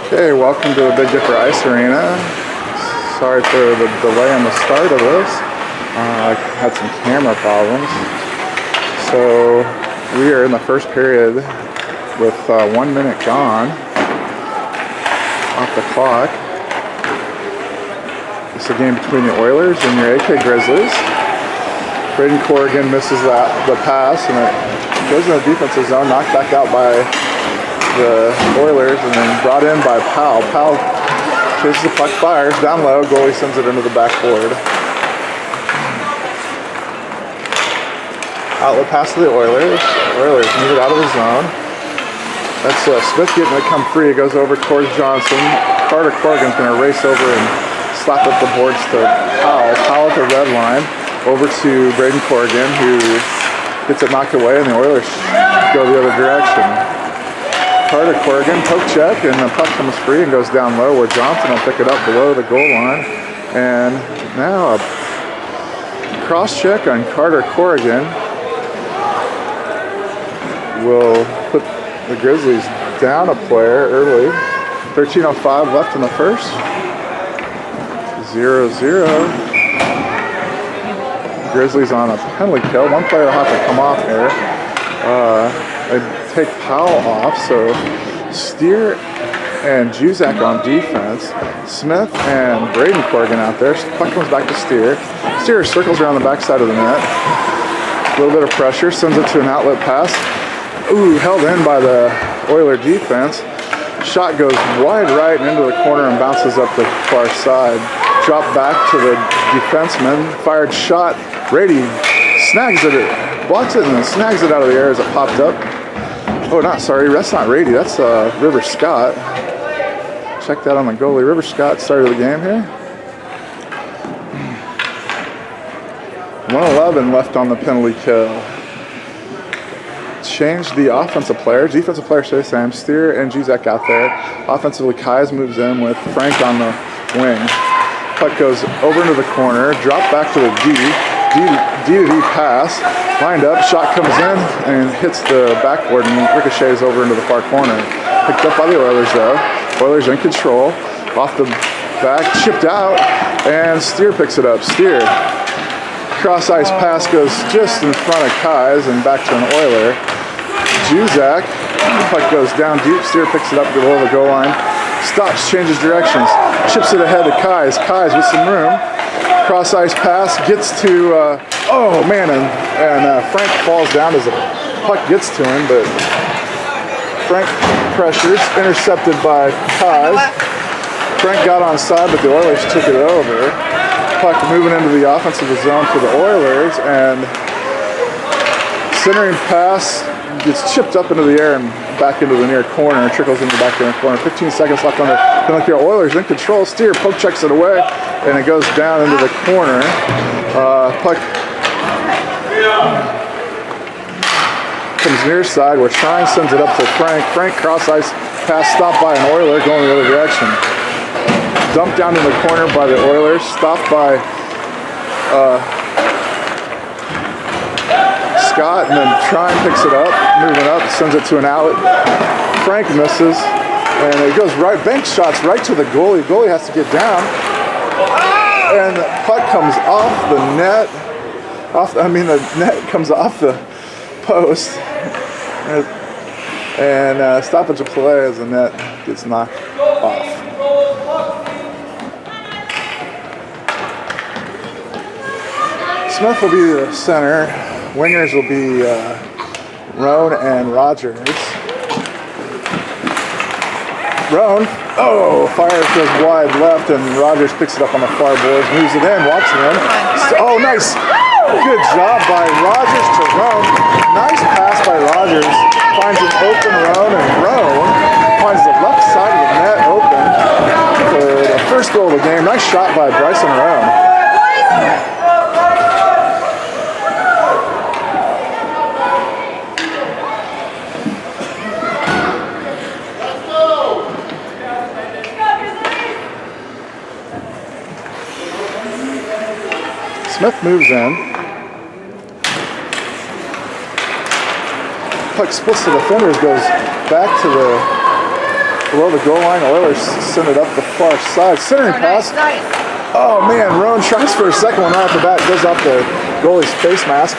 Okay, welcome to the Big Dipper Ice Arena. Sorry for the delay on the start of this. I had some camera problems. So we are in the first period with 1 minute gone off the clock. It's a game between the Oilers and your AK Grizzlies. Braden Corrigan misses the pass and it goes in the defensive zone, knocked back out by the Oilers, and then brought in by Powell. Powell chases the puck, fires down low, goalie sends it into the backboard. Outlet pass to the Oilers. Oilers move it out of the zone. That's Smith getting it come free. It goes over towards Johnson. Carter Corrigan's going to race over and slap up the boards to Powell. Powell at the red line over to Braden Corrigan, who gets it knocked away, and the Oilers go the other direction. Carter Corrigan, poke check, and the puck comes free and goes down low where Johnson will pick it up below the goal line. And now a cross check on Carter Corrigan will put the Grizzlies down a player early. 13:05 left in the first. 0-0. Grizzlies on a penalty kill. One player will have to come off here. They take Powell off, so Steer and Juzak on defense. Smith and Braden Corrigan out there. Puck comes back to Steer. Steer circles around the backside of the net. A little bit of pressure, sends it to an outlet pass. Ooh, held in by the Oiler defense. Shot goes wide right and into the corner and bounces up the far side. Drop back to the defenseman. Fired shot. Brady snags it, blocks it, and then snags it out of the air as it popped up. Oh, that's not Rady, that's River Scott. Check that on the goalie. River Scott started the game here. 1:11 left on the penalty kill. Changed the offensive players. Defensive players stay the same. Steer and Juzak out there. Offensively, Kais moves in with Frank on the wing. Puck goes over into the corner, drop back to the D pass, lined up, shot comes in and hits the backboard and ricochets over into the far corner. Picked up by the Oilers though. Oilers in control, off the back, chipped out, and Steer picks it up. Steer, cross ice pass goes just in front of Kais and back to an Oiler. Juzak, puck goes down deep, Steer picks it up below the goal line, stops, changes directions, chips it ahead to Kais. Kais with some room. Cross ice pass gets to, and Frank falls down as the puck gets to him, but Frank pressures, intercepted by Kais. Frank got onside, but the Oilers took it over. Puck moving into the offensive zone for the Oilers, and centering pass gets chipped up into the air and back into the near corner and trickles into the back near corner. 15 seconds left on the penalty kill. Oilers in control. Steer poke checks it away, and it goes down into the corner. Puck comes near side where Shine sends it up to Frank. Frank cross ice pass stopped by an Oiler going the other direction. Dumped down in the corner by the Oilers. Stopped by Scott, and then Trine picks it up, moving up, sends it to an outlet. Frank misses, and it goes right, bank shots right to the goalie. Goalie has to get down, and the puck comes off the net. The net comes off the post, and stoppage of play as the net gets knocked off. Smith will be the center. Wingers will be Roan and Rogers. Roan, fires goes wide left, and Rogers picks it up on the far boards, moves it in, walks it in. Oh, nice. Good job by Rogers to Roan. Nice pass by Rogers. Finds an open Roan, and Roan finds the left side of the net open for the first goal of the game. Nice shot by Bryson Roan. Smith moves in. Puck splits the defenders, goes back to the below the goal line. Oilers send it up the far side. Centering pass. Nice. Oh man, Roan tries for a second one right off the bat. Goes off the goalie's face mask.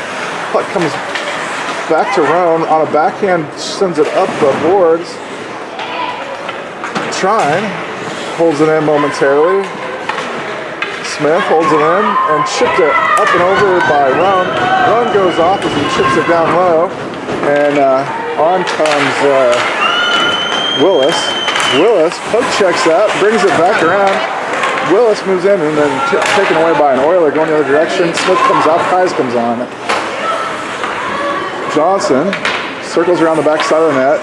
Puck comes back to Roan on a backhand. Sends it up the boards. Trine holds it in momentarily. Smith holds it in and chipped it up and over by Roan. Roan goes off as he chips it down low. And on comes Willis. Willis poke checks that, brings it back around. Willis moves in and then taken away by an Oiler going the other direction. Smith comes out, Kais comes on. Johnson circles around the backside of the net.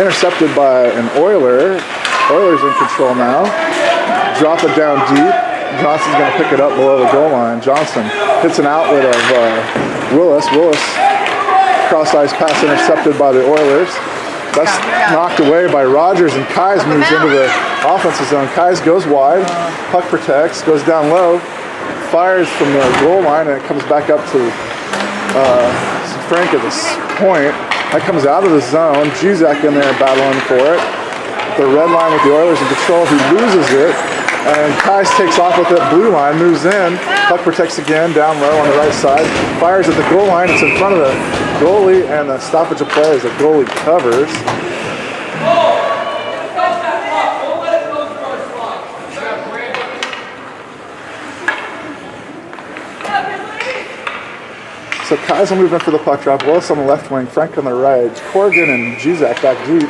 Intercepted by an Oiler. Oilers in control now. Drop it down deep. Johnson's going to pick it up below the goal line. Johnson hits an outlet of Willis. Willis cross-ice pass intercepted by the Oilers. That's knocked away by Rogers, and Kais moves into the offensive zone. Kais goes wide. Puck protects. Goes down low. Fires from the goal line, and it comes back up to Frank at this point. That comes out of the zone. Juzak in there battling for it. The red line with the Oilers in control. He loses it. And Kais takes off with it. Blue line moves in. Puck protects again. Down low on the right side. Fires at the goal line. It's in front of the goalie. And the stoppage of play as the goalie covers. So Kais will move in for the puck drop. Willis on the left wing, Frank on the right. Corrigan and Juzak back deep.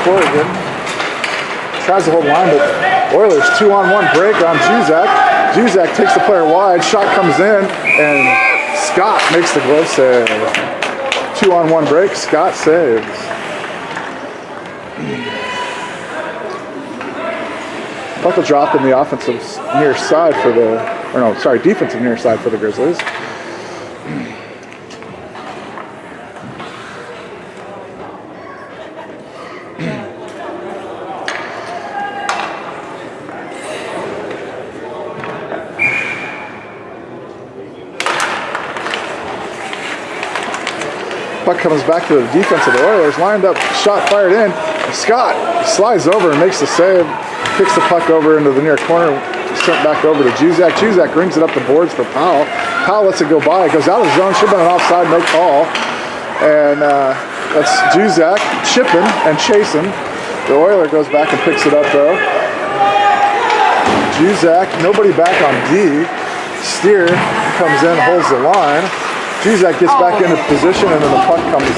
Corrigan tries to hold line, but Oilers 2-on-1 break on Juzak. Juzak takes the player wide. Shot comes in, and Scott makes the glove save. 2-on-1 break. Scott saves. Puck will drop in the offensive near side for the, defensive near side for the Grizzlies. Puck comes back to the defense of the Oilers, lined up, shot fired in. Scott slides over and makes the save. Kicks the puck over into the near corner, sent back over to Juzak. Juzak brings it up the boards for Powell. Powell lets it go by. It goes out of the zone. Should have been an offside, no call. And that's Juzak chipping and chasing. The Oiler goes back and picks it up though. Juzak, nobody back on D. Steer comes in, holds the line. Juzak gets back into position, and then the puck comes,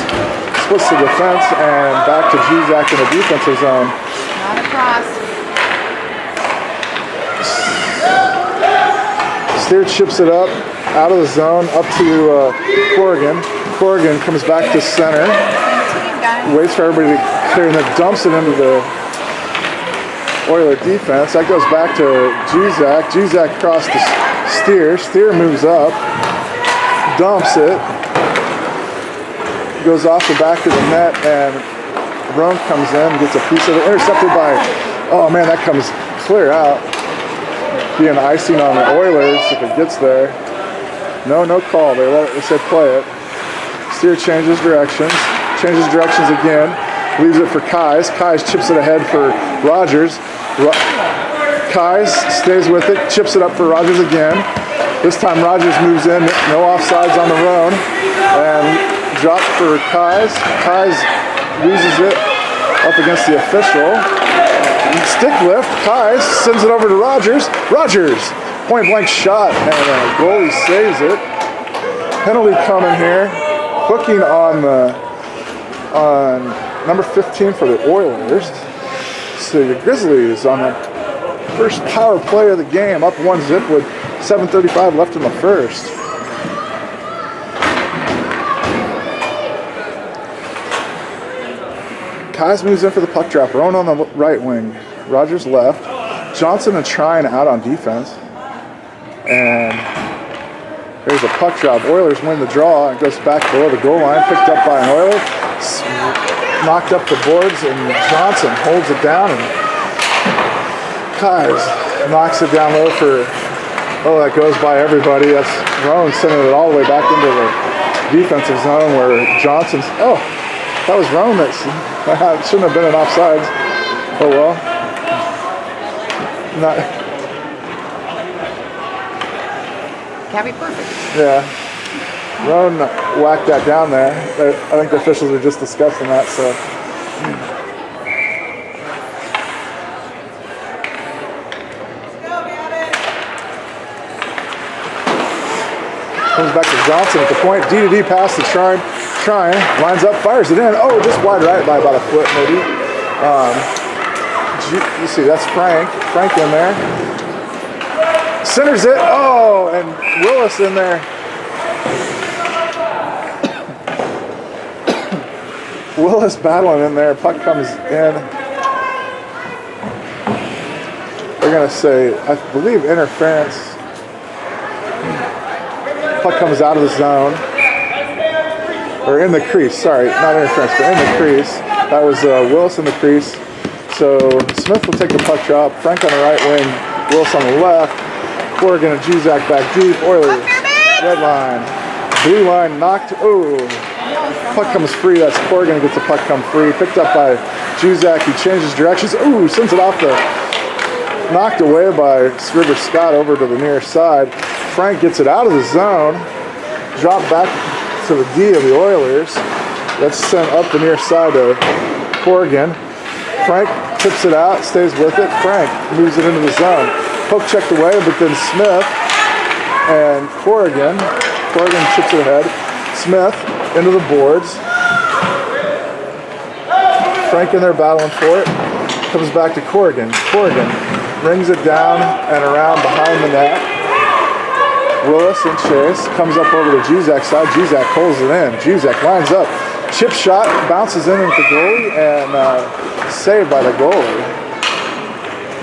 splits the defense, and back to Juzak in the defensive zone. Not across. Steer chips it up, out of the zone, up to Corrigan. Corrigan comes back to center, waits for everybody to clear, and then dumps it into the Oiler defense. That goes back to Juzak. Juzak across to Steer. Steer moves up, dumps it, goes off the back of the net, and Roan comes in, gets a piece of it, intercepted by, oh man, that comes clear out. Being icing on the Oilers if it gets there. No call. They said play it. Steer changes directions again. Leaves it for Kais. Kais chips it ahead for Rogers. Kais stays with it, chips it up for Rogers again. This time Rogers moves in, no offsides on the Roan, and drops for Kais. Kais loses it up against the official. Stick lift, Kais sends it over to Rogers. Rogers, point blank shot, and goalie saves it. Penalty coming here, hooking on number 15 for the Oilers. So the Grizzlies on the first power play of the game, up 1-0 with 7:35 left in the first. Kais moves in for the puck drop. Roan on the right wing. Rogers left. Johnson and Trine out on defense. And there's a puck drop. Oilers win the draw. It goes back below the goal line. Picked up by an Oiler. Knocked up the boards, and Johnson holds it down. And Kais knocks it down low for Oh, that goes by everybody. That's Roan sending it all the way back into the defensive zone where Johnson's. Oh, that was Roan. That shouldn't have been an offsides. Oh well. Not. Can't be perfect. Yeah. Roan whacked that down there. I think the officials are just discussing that. So. Comes back to Johnson at the point. D pass to Trine. Lines up, fires it in. Oh, just wide right by about a foot maybe. You see, that's Frank. Frank in there. Centers it. Oh, and Willis in there. Willis battling in there. Puck comes in. They're going to say, I believe, interference. Puck comes out of the zone. Or in the crease, sorry, not interference, but in the crease. That was Willis in the crease. So Smith will take the puck drop. Frank on the right wing, Willis on the left. Corrigan and Juzak back deep. Oilers, red line. Blue line knocked. Oh, puck comes free. That's Corrigan gets the puck come free. Picked up by Juzak. He changes directions. Ooh, sends it off the. Knocked away by River Scott over to the near side. Frank gets it out of the zone. Dropped back to the D of the Oilers. That's sent up the near side to Corrigan. Frank tips it out, stays with it. Frank moves it into the zone. Poke checked away, but then Smith and Corrigan chips it ahead. Smith into the boards. Frank in there battling for it. Comes back to Corrigan. Corrigan brings it down and around behind the net. Willis and Chase comes up over to Juzak's side. Juzak pulls it in. Juzak lines up. Chip shot, bounces in at the goalie, and saved by the goalie.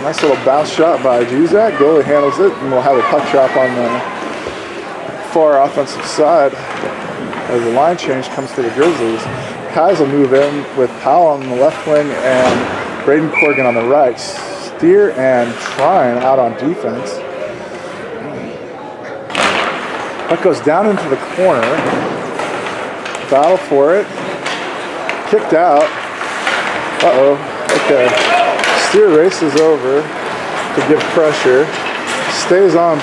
Nice little bounce shot by Juzak. Goalie handles it, and we'll have a puck drop on the far offensive side as the line change comes to the Grizzlies. Kais will move in with Powell on the left wing and Braden Corrigan on the right. Steer and Trine out on defense. Puck goes down into the corner. Battle for it. Kicked out. Uh-oh. Okay. Steer races over to give pressure. Stays on.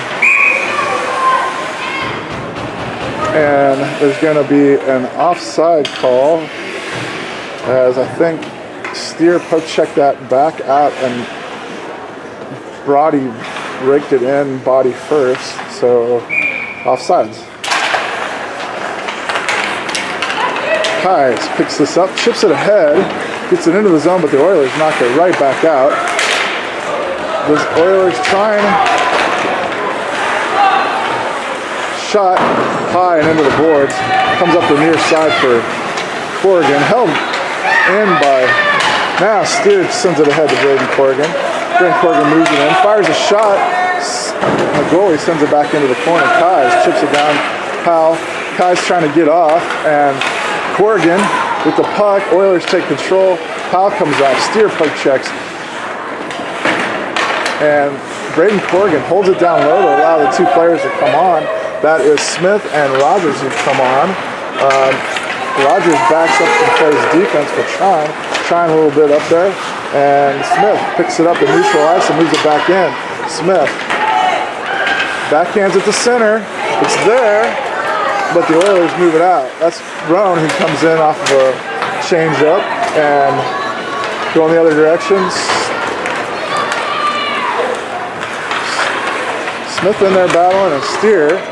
And there's going to be an offside call as I think Steer poke checked that back out and Brody raked it in body first. So offsides. Kais picks this up, chips it ahead, gets it into the zone, but the Oilers knock it right back out. This Oilers trying. Shot high and into the boards. Comes up the near side for Corrigan. Held in by. Now Steer sends it ahead to Braden Corrigan. Braden Corrigan moves it in, fires a shot. The goalie sends it back into the corner. Kais chips it down. Powell. Kais trying to get off, and Corrigan with the puck. Oilers take control. Powell comes off. Steer puck checks. And Braden Corrigan holds it down low to allow the two players to come on. That is Smith and Rogers who come on. Rogers backs up and plays defense for Trine. Trine a little bit up there. And Smith picks it up and neutral ice and moves it back in. Smith backhands at the center. It's there, but the Oilers move it out. That's Roan who comes in off of a change up and going the other direction. Smith in there battling and Steer.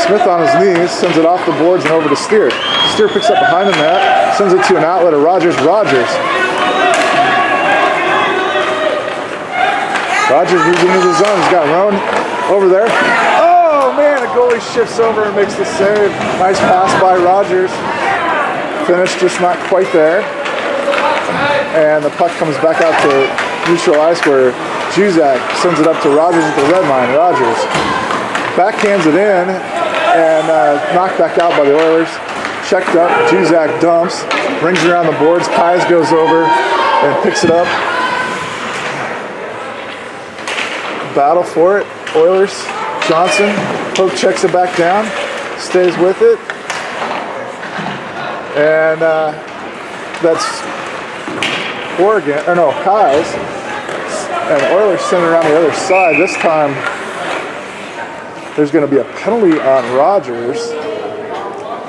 Smith on his knees, sends it off the boards and over to Steer. Steer picks up behind the net, sends it to an outlet of Rogers. Rogers moves into the zone. He's got Roan over there. Oh man, the goalie shifts over and makes the save. Nice pass by Rogers. Finish just not quite there. And the puck comes back out to neutral ice where Juzak sends it up to Rogers at the red line. Rogers backhands it in and knocked back out by the Oilers. Checked up, Juzak dumps, brings it around the boards. Kais goes over and picks it up. Battle for it. Oilers, Johnson, poke checks it back down, stays with it. And that's Oregon, or no, Kai's. And Oilers send it around the other side. This time, there's going to be a penalty on Rogers.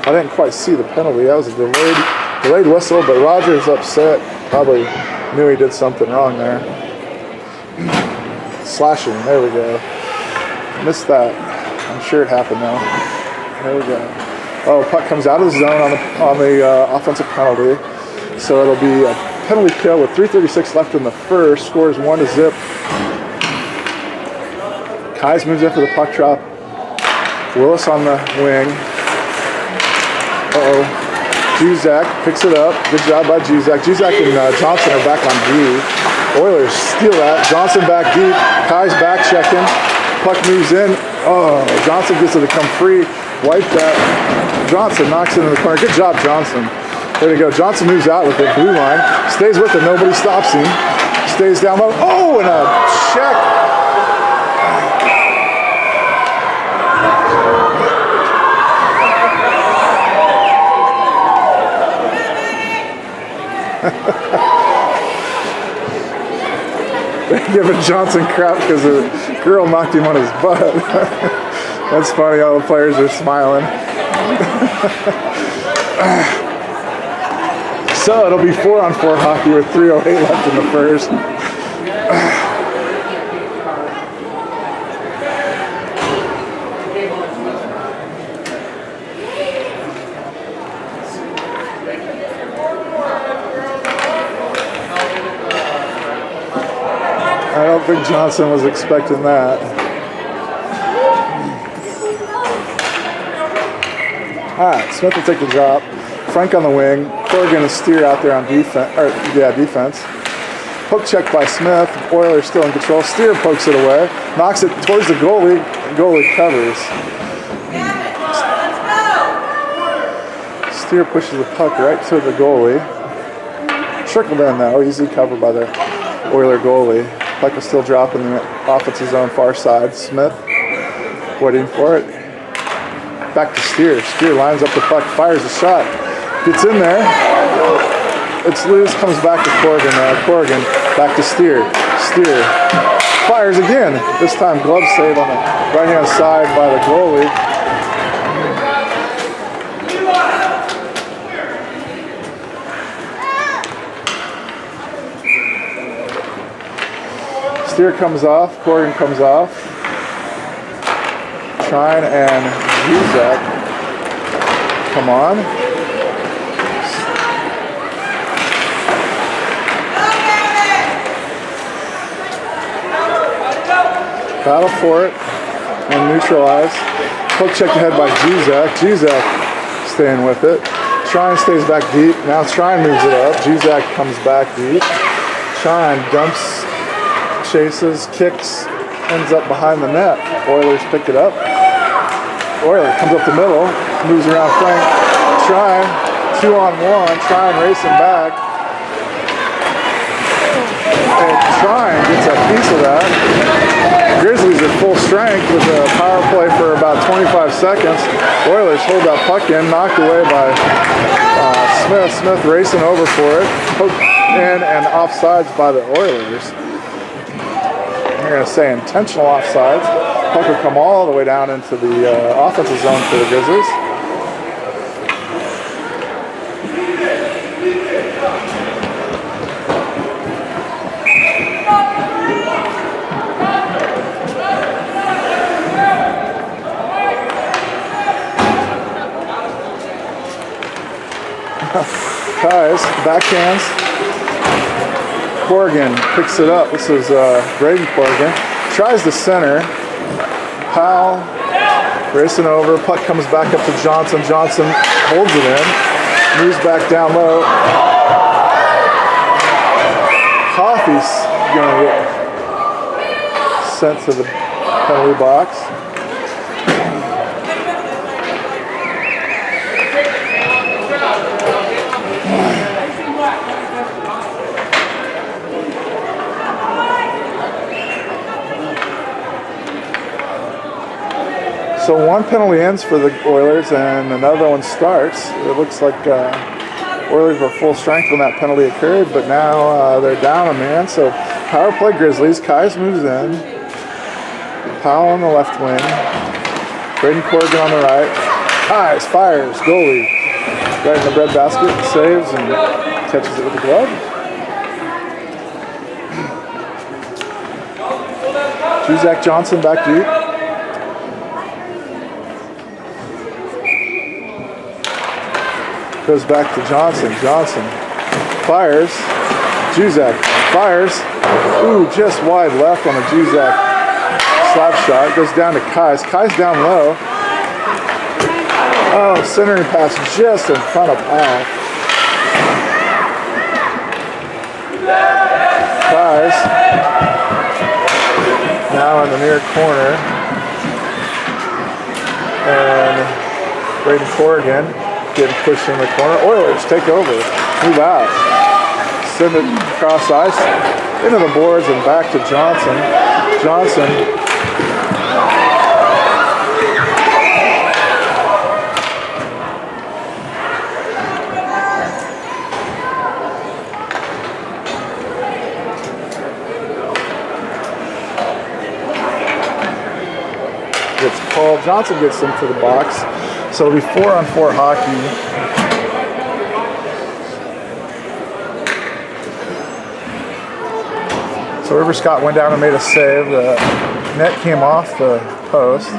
I didn't quite see the penalty. That was a delayed whistle, but Rogers upset. Probably knew he did something wrong there. Slashing, there we go. Missed that. I'm sure it happened though. There we go. Oh, puck comes out of the zone on the offensive penalty. So it'll be a penalty kill with 3:36 left in the first. Scores 1-0. Kais moves in for the puck drop. Willis on the wing. Uh-oh. Juzak picks it up. Good job by Juzak. Juzak and Johnson are back on D. Oilers steal that. Johnson back deep. Kai's back checking. Puck moves in. Oh, Johnson gets it to come free. Wipe that. Johnson knocks it in the corner. Good job, Johnson. There we go. Johnson moves out with the blue line. Stays with it. Nobody stops him. Stays down low. Oh, and a check. They're giving Johnson crap because the girl knocked him on his butt. That's funny, all the players are smiling. So it'll be 4-on-4 hockey with 3:08 left in the first. I don't think Johnson was expecting that. Alright, Smith will take the drop. Frank on the wing. Corrigan and Steer out there on defense. Poke check by Smith. Oilers still in control. Steer pokes it away. Knocks it towards the goalie. Goalie covers. Steer pushes the puck right to the goalie. Trickled in though. Easy cover by the Oiler goalie. Puck is still dropping the offensive zone far side. Smith waiting for it. Back to Steer. Steer lines up the puck, fires a shot. Gets in there. It's loose, comes back to Corrigan. Corrigan back to Steer. Steer fires again. This time glove save on the right-hand side by the goalie. Steer comes off, Corrigan comes off. Trine and Juzak come on. Battle for it and neutralize. Poke check ahead by Juzak. Juzak staying with it. Trine stays back deep. Now Trine moves it up. Juzak comes back deep. Trine dumps, chases, kicks, ends up behind the net. Oilers pick it up. Oiler comes up the middle, moves around Frank. Trine, 2-on-1. Trine racing back. And Trine gets a piece of that. Grizzlies at full strength with a power play for about 25 seconds. Oilers hold that puck in, knocked away by Smith. Smith racing over for it. Poked in and offsides by the Oilers. I'm going to say intentional offsides. Puck will come all the way down into the offensive zone for the Grizzlies. Kais, backhands. Corrigan picks it up. This is Braden Corrigan. Tries the center. Powell racing over. Puck comes back up to Johnson. Johnson holds it in. Moves back down low. Coffey's going to get sent to the penalty box. So one penalty ends for the Oilers and another one starts. It looks like Oilers were full strength when that penalty occurred, but now they're down a man. So power play Grizzlies. Kais moves in. Powell on the left wing. Braden Corrigan on the right. Kais fires. Goalie. Right in the breadbasket. Saves and catches it with the glove. Juzak Johnson back deep. Goes back to Johnson. Johnson fires. Juzak fires. Ooh, just wide left on a Juzak slap shot. Goes down to Kais. Kais down low. Oh, centering pass just in front of Powell. Kais now in the near corner. And Braden Corrigan getting pushed in the corner. Oilers take over. Move out. Send it across ice into the boards and back to Johnson. Johnson gets called. Johnson gets into the box. So it'll be 4-on-4 hockey. So River Scott went down and made a save. The net came off the post.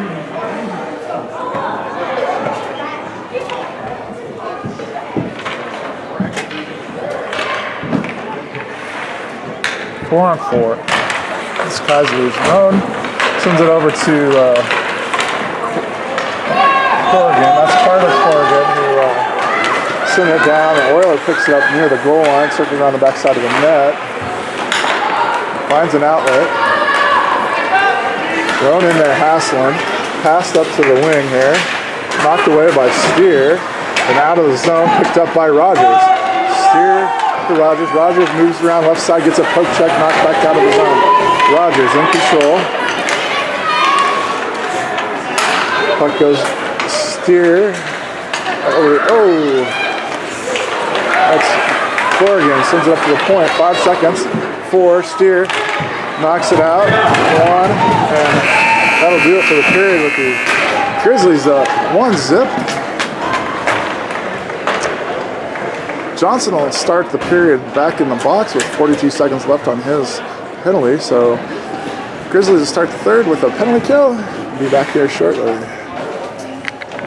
Four on four. This guy's losing zone. Sends it over to Corrigan. That's Carter Corrigan who sent it down. The Oiler picks it up near the goal line, circling around the backside of the net. Finds an outlet. Thrown in there, Haslund. Passed up to the wing here. Knocked away by Steer. And out of the zone, picked up by Rogers. Steer to Rogers. Rogers moves around left side, gets a poke check, knocked back out of the zone. Rogers in control. Puck goes Steer. Oh. That's Corrigan. Sends it up to the point. 5 seconds. 4. Steer knocks it out. 1. And that'll do it for the period with the Grizzlies up 1-0. Johnson will start the period back in the box with 42 seconds left on his penalty. So Grizzlies will start the third with a penalty kill. Be back here shortly.